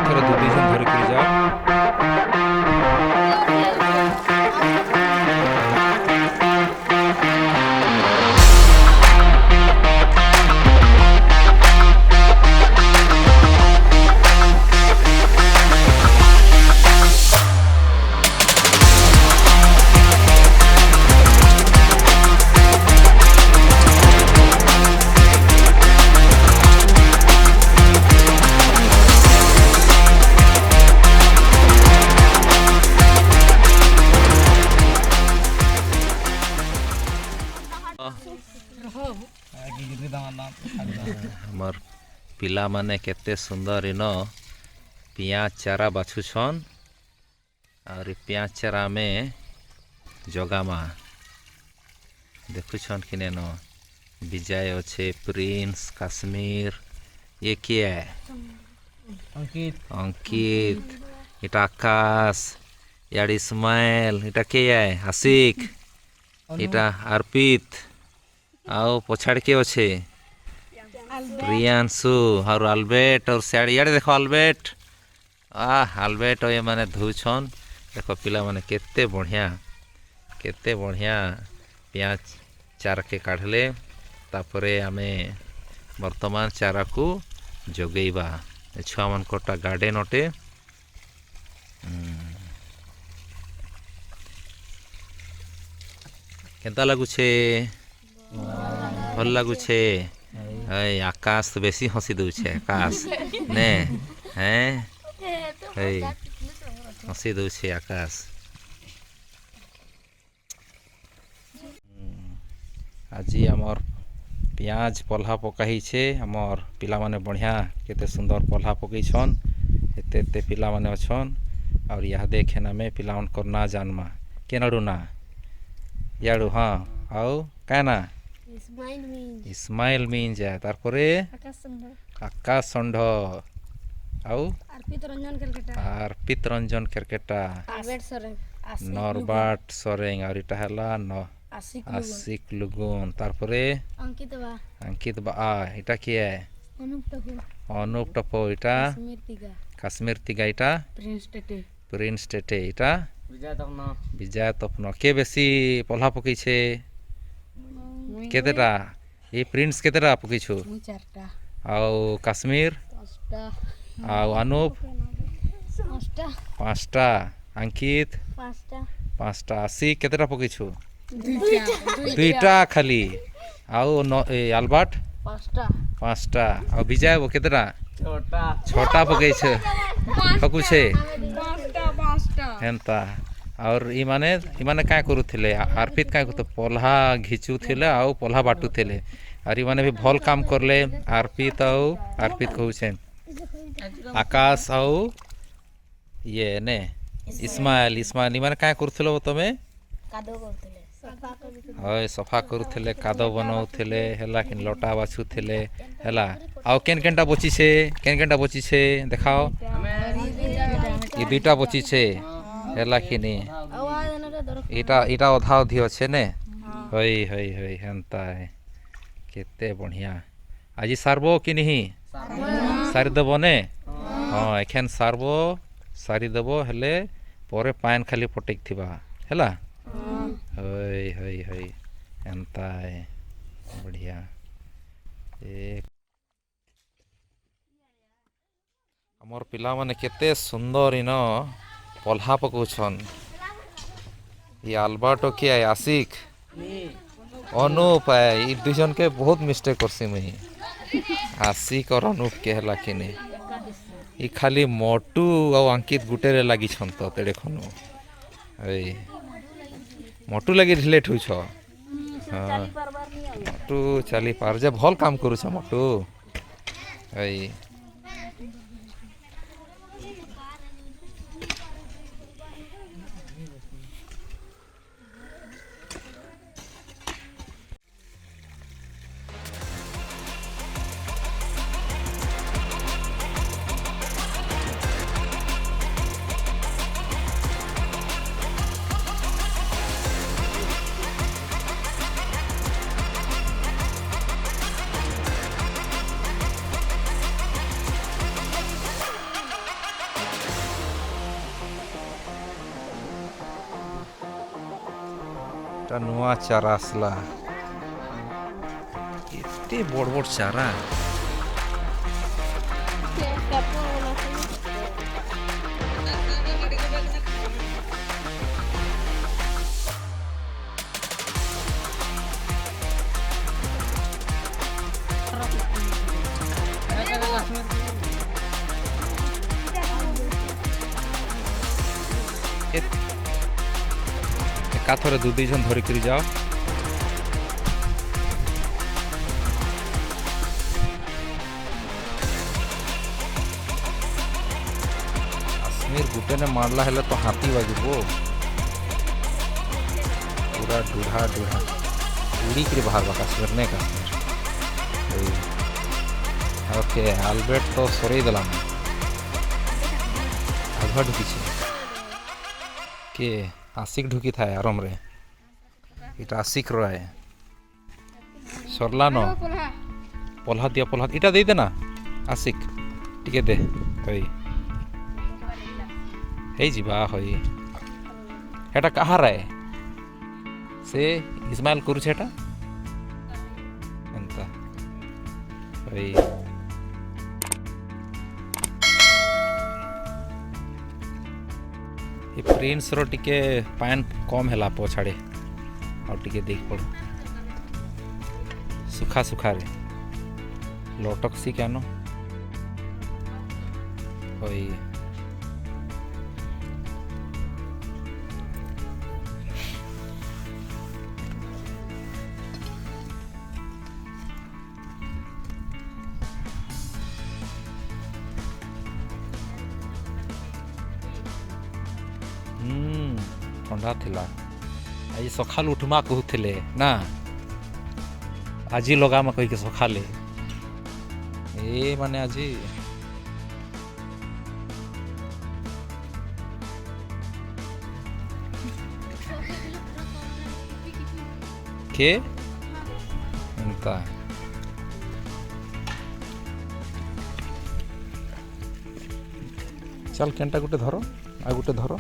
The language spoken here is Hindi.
ଏଥର ଦୁଇ ଜଣ ଧରିକିରି ଯାଅ। हमर पिला माने केते सुंदर इन पियाज चारा बाछुछन और पियाज चारा में जगामा देखुछन कि न विजय अच्छे प्रिंस काश्मीर ये किए है अंकित इटा आकाश यार इस्माइल इटा के है आशिक इटा अर्पित आओ पछाड़ के अच्छे प्रियांशु और अल्बर्ट और सियाड़ यार देखो अल्बर्ट अल्बर्ट ये माने धुछन देखो पिला माने केते बढ़िया पियाज चारा के काढ़ले तापरे आमे वर्तमान चारा को जोगेबा छुआ मन कोटा गार्डन अटे केता लागुछे भल लागुछे आकाश तो बेसी हसी दूचे आकाश ने हैं हसी दूचे आकाश आज आमर पियाज पल्हा पकाई छे आमर पिला माने बढ़िया केते सुंदर पल्हा पकई छन एते एते पिला माने अछन और यह देखे ना में पिला मन करना जानमा केनाडू ना याडू हां आउ काना इस्माइल मीन जाए तारपरे आकाश संढ आउ अर्पित रंजन केरकेटा नरबाट सोरेंग और इटा हला न आशिक लुगुन तारपरे अंकित बा इटा किए अनुप टपो इटा काश्मीर तिगा इटा प्रिंस टेटे इटा विजय तपन के बेसी पल्हा पकई छे केतेटा ये प्रिंस केतेटा पकई छु आउ काश्मीर आउ अनुप पांचटा अंकित पांचटा आशिक केतेटा पकई छु दुईटा खाली आउ अल्बर्ट पांचटा आउ विजय वो केतेटा छोटा पकई छे पकु छे हेंता और इमाने क्या करुले अर्पित क्या करते पल्हा घिचुले आउ पल्हा बाटुले और इमाने भी भल काम करले अर्पित कहूचे आकाश आउ ये ने इस्माइल इमाने क्या करुले तमें हय सफा करुले काद बनाऊले है कि लटा बाछुले है आउ केन केनटा बची छे देखाओ ये दुईटा बची छे है कि इटा इटा अधा अधी अच्छे ने हई हई हई हेन्ता है केते बढ़िया आज सारबो कि नहीं सारी देव ने हाँ एखेन सारबो सारी देव हेले परे पान खाली पटेक थिबा हैला हई हई हई हेन्ता है बढ़िया एक हमर पिला माने केते सुंदर इन पल्हा पकाउछन ये अल्बर्टो किया है आशिक अनुप है ये दुजन के बहुत मिस्टेक करसी मुई आशिक और अनुप के हला कि ये खाली मोटू और अंकित गुटेरे लगी छन तो तेरे खनु ए मोटू लगी रिलेट हुई छो हां मोटू चली पार जे भल काम करू छ मोटू ए এটা নুয়া চারা আসলা এতে বড় বড় চারা একাথরে দু দুইজন ধরে করে যাও काश्मीर गुटे ने मारला हेले तो हाथी बाजिबो पूरा डूढ़ा डूढ़ा उड़ी कर बाहर बा काश्मीर ने काश्मीर ओके आलबर्ट तो सरेई दिलाम आधा ढुकी के आशिक ढुकी था आराम रे इटा आशिक रहा सरला न पलहा दिया पलहा इटा दे देना आशिक टिके दे हई हे जीवा हई हेटा कहाँ रहे से इस्माइल करू छेटा एंता हई ये प्रिंस रो टिके पैन कम हैला पछाड़े और टिके देख पड़ सुखा सुखा रे लटक सी क्या हई ठंडा थिला आज सकाल उठमा कहूले ना आज लगामा कही के सकाले ए माने आज के एंता चल केनटा गुटे धरो आ गुटे धरो